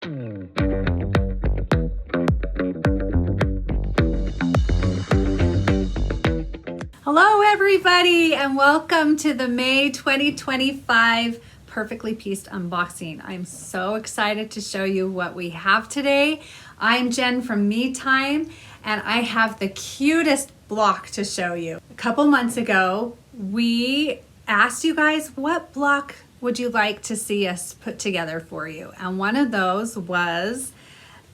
Hello everybody and welcome to the May 2025 Perfectly Pieced unboxing. I'm so excited to show you what we have today. I'm Jen from Me Time and I have the cutest block to show you. A couple months ago, we asked you guys what block would you like to see us put together for you, and one of those was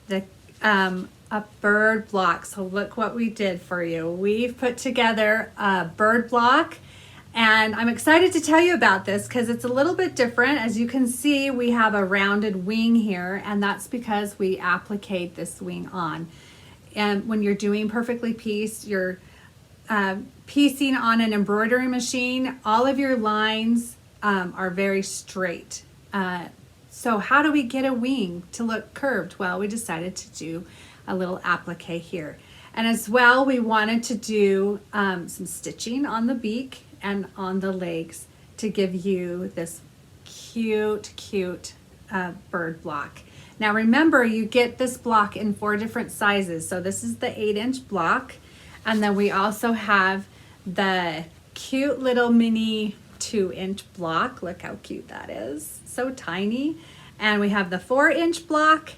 the a bird block. So look what we did for you. We've put together a bird block and I'm excited to tell you about this because it's a little bit different. As you can see, we have a rounded wing here, and that's because we applique this wing on. And when you're doing perfectly pieced, you're piecing on an embroidery machine, all of your lines are very straight. So how do we get a wing to look curved? Well, we decided to do a little applique here. And as well, we wanted to do some stitching on the beak and on the legs to give you this cute bird block. Now remember, you get this block in 4 different sizes. So this is the 8-inch block. And then we also have the cute little mini 2-inch block. Look how cute that is. So tiny. And we have the 4-inch block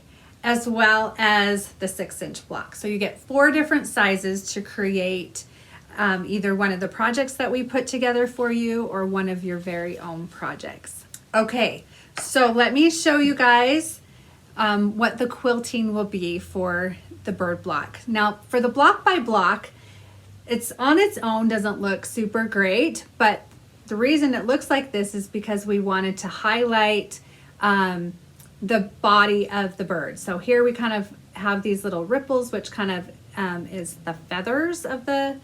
as well as the 6-inch block. So you get 4 different sizes to create either one of the projects that we put together for you or one of your very own projects. Okay, so let me show you guys what the quilting will be for the bird block. Now for the block by block, it's on its own doesn't look super great, but the reason it looks like this is because we wanted to highlight the body of the bird. So here we kind of have these little ripples, which kind of is the feathers of the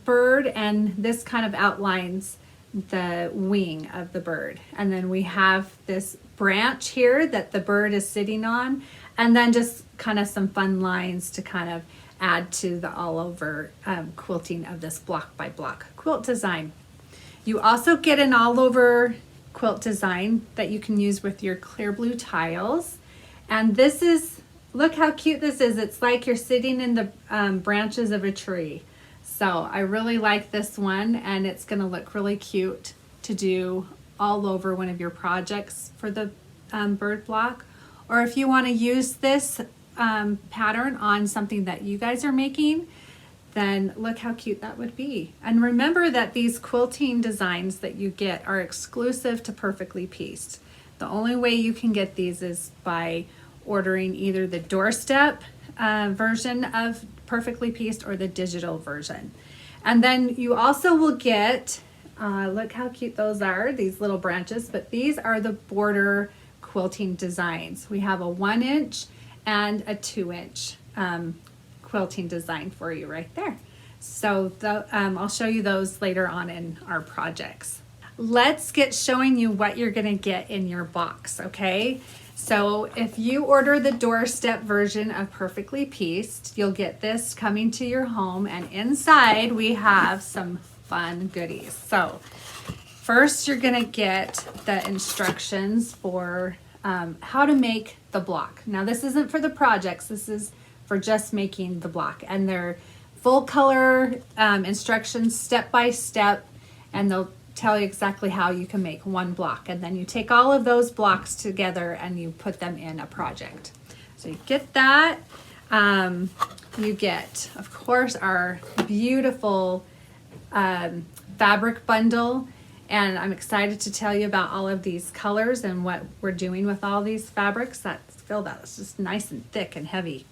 bird, and this kind of outlines the wing of the bird. And then we have this branch here that the bird is sitting on, and then just kind of some fun lines to kind of add to the all over quilting of this block by block quilt design. You also get an all over quilt design that you can use with your clear blue tiles. And this is, look how cute this is. It's like you're sitting in the branches of a tree. So I really like this one, and it's gonna look really cute to do all over one of your projects for the bird block. Or if you wanna use this pattern on something that you guys are making, then look how cute that would be. And remember that these quilting designs that you get are exclusive to Perfectly Pieced. The only way you can get these is by ordering either the doorstep version of Perfectly Pieced or the digital version. And then you also will get, look how cute those are, these little branches, but these are the border quilting designs. We have a 1-inch and a 2-inch quilting design for you right there. So I'll show you those later on in our projects. Let's get showing you what you're gonna get in your box, okay? So if you order the doorstep version of Perfectly Pieced, you'll get this coming to your home, and inside we have some fun goodies. So first you're gonna get the instructions for how to make the block. Now this isn't for the projects, this is for just making the block, and they're full color instructions step by step, and they'll tell you exactly how you can make one block, and then you take all of those blocks together and you put them in a project. So you get that. You get, of course, our beautiful fabric bundle, and I'm excited to tell you about all of these colors and what we're doing with all these fabrics. Feel that it's just nice and thick and heavy.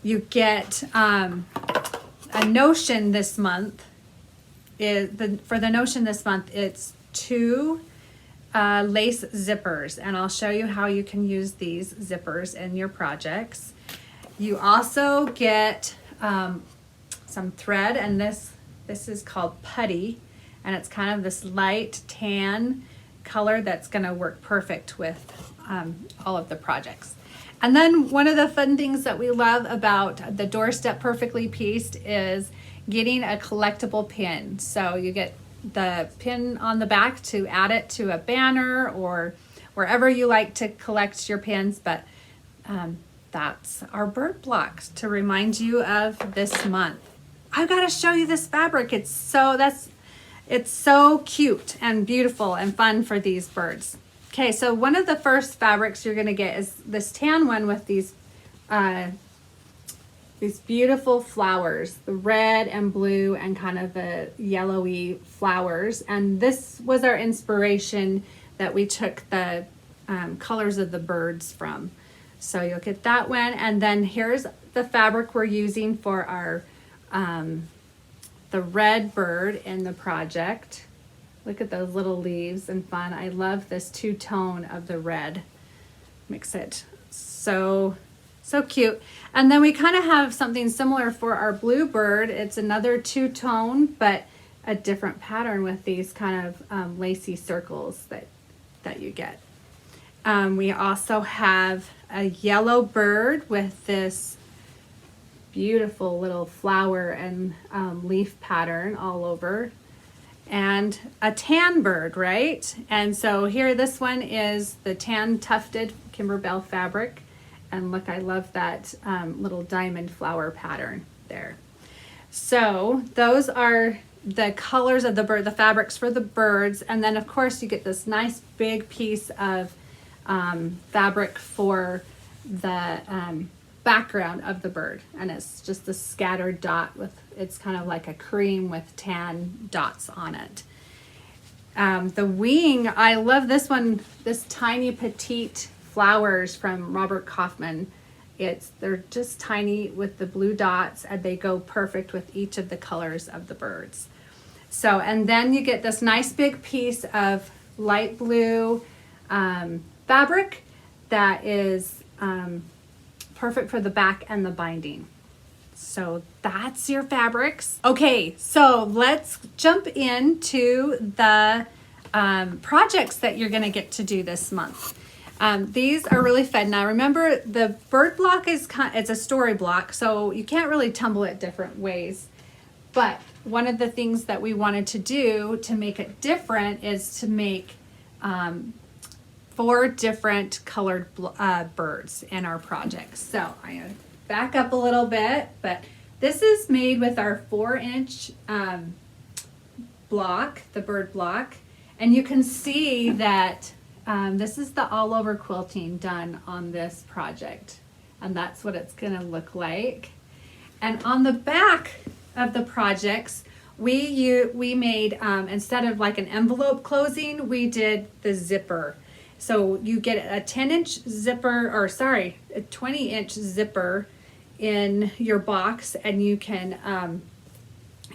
You get a notion this month. For the notion this month, it's 2 lace zippers, and I'll show you how you can use these zippers in your projects. You also get some thread, and this is called putty, and it's kind of this light tan color that's going to work perfect with all of the projects. And then one of the fun things that we love about the Doorstep Perfectly Pieced is getting a collectible pin. So you get the pin on the back to add it to a banner or wherever you like to collect your pins, but that's our bird blocks to remind you of this month. I've got to show you this fabric. It's so cute and beautiful and fun for these birds. Okay, so one of the first fabrics you're gonna get is this tan one with these beautiful flowers, the red and blue and kind of the yellowy flowers. And this was our inspiration that we took the colors of the birds from. So you'll get that one. And then here's the fabric we're using for our the red bird in the project. Look at those little leaves and fun. I love this two-tone of the red. Makes it so cute. And then we kind of have something similar for our blue bird. It's another two-tone, but a different pattern with these kind of lacy circles that you get. We also have a yellow bird with this beautiful little flower and leaf pattern all over, and a tan bird, right? And so here, this one is the tan tufted Kimberbell fabric, and look, I love that little diamond flower pattern there. So those are the colors of the bird, the fabrics for the birds, and then of course you get this nice big piece of fabric for the background of the bird, and it's just a scattered dot with, it's kind of like a cream with tan dots on it. The wing, I love this one, this tiny petite flowers from Robert Kaufman. They're just tiny with the blue dots, and they go perfect with each of the colors of the birds. So, and then you get this nice big piece of light blue fabric that is perfect for the back and the binding. So that's your fabrics. Okay, so let's jump into the projects that you're gonna get to do this month. These are really fun. Now remember, the bird block it's a story block, so you can't really tumble it different ways. But one of the things that we wanted to do to make it different is to make 4 different colored birds in our project. So I'm gonna back up a little bit, but this is made with our 4-inch block, the bird block, and you can see that this is the all over quilting done on this project, and that's what it's gonna look like. And on the back of the projects, we made instead of like an envelope closing, we did the zipper. So you get a 10-inch zipper, or sorry, a 20-inch zipper in your box, and you can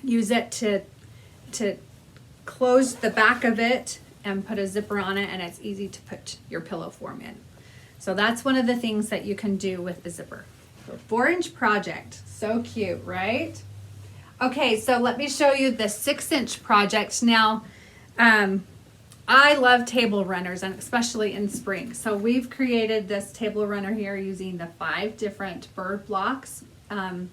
use it to close the back of it and put a zipper on it, and it's easy to put your pillow form in. So that's one of the things that you can do with the zipper. So 4-inch project, so cute, right? Okay, so let me show you the 6-inch project. Now, I love table runners, and especially in spring. So we've created this table runner here using the 5 different bird blocks. And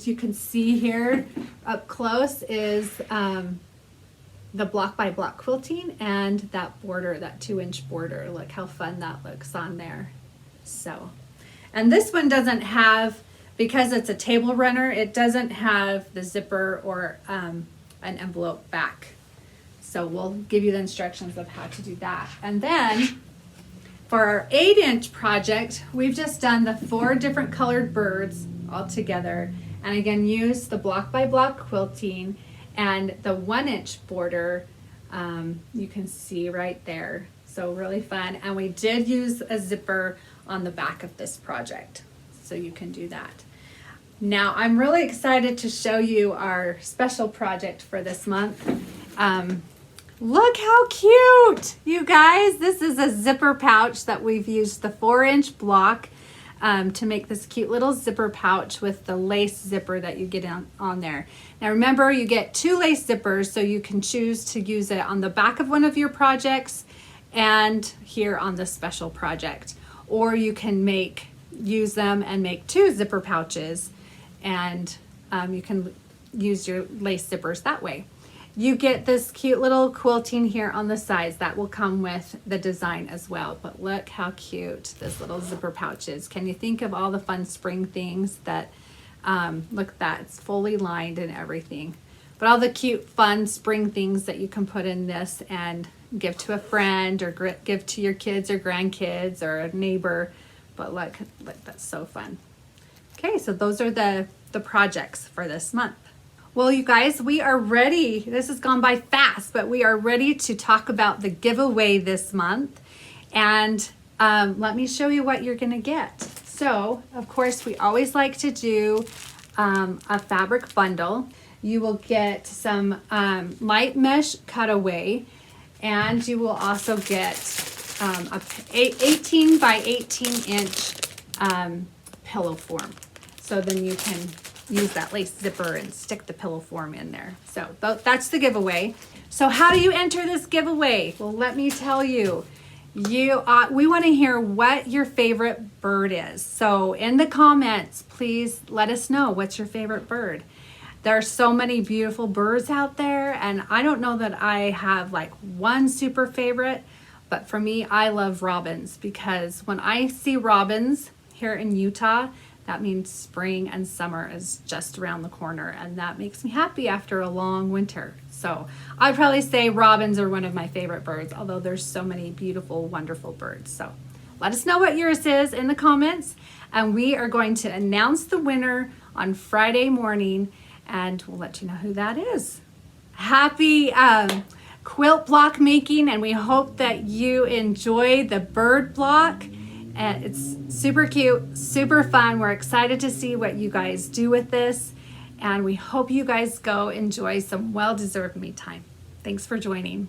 you can see here up close is the block by block quilting and that border, that 2-inch border. Look how fun that looks on there. So, and this one doesn't have, because it's a table runner, it doesn't have the zipper or an envelope back. So we'll give you the instructions of how to do that. And then for our 8-inch project, we've just done the 4 different colored birds all together. And again, use the block by block quilting and the 1-inch border, you can see right there. So really fun. And we did use a zipper on the back of this project. So you can do that. Now I'm really excited to show you our special project for this month. Look how cute, you guys. This is a zipper pouch that we've used the 4-inch block to make this cute little zipper pouch with the lace zipper that you get on there. Now remember, you get 2 lace zippers, so you can choose to use it on the back of one of your projects and here on this special project. Or you can use them and make 2 zipper pouches, and you can use your lace zippers that way. You get this cute little quilting here on the sides that will come with the design as well. But look how cute this little zipper pouch is. Can you think of all the fun spring things that, look at that, it's fully lined and everything. But all the cute fun spring things that you can put in this and give to a friend or give to your kids or grandkids or a neighbor. But look, that's so fun. Okay, so those are the projects for this month. Well, you guys, we are ready. This has gone by fast, but we are ready to talk about the giveaway this month. And let me show you what you're gonna get. So, of course, we always like to do a fabric bundle. You will get some light mesh cutaway, and you will also get a 18 by 18 inch pillow form. So then you can use that lace zipper and stick the pillow form in there. So that's the giveaway. So how do you enter this giveaway? Well, let me tell you. We want to hear what your favorite bird is. So in the comments, please let us know what's your favorite bird. There are so many beautiful birds out there, and I don't know that I have like one super favorite, but for me, I love robins, because when I see robins here in Utah, that means spring and summer is just around the corner, and that makes me happy after a long winter. So I'd probably say robins are one of my favorite birds, although there's so many beautiful, wonderful birds. So let us know what yours is in the comments, and we are going to announce the winner on Friday morning, and we'll let you know who that is. Happy quilt block making, and we hope that you enjoy the bird block. And it's super cute, super fun. We're excited to see what you guys do with this, and we hope you guys go enjoy some well-deserved me time. Thanks for joining.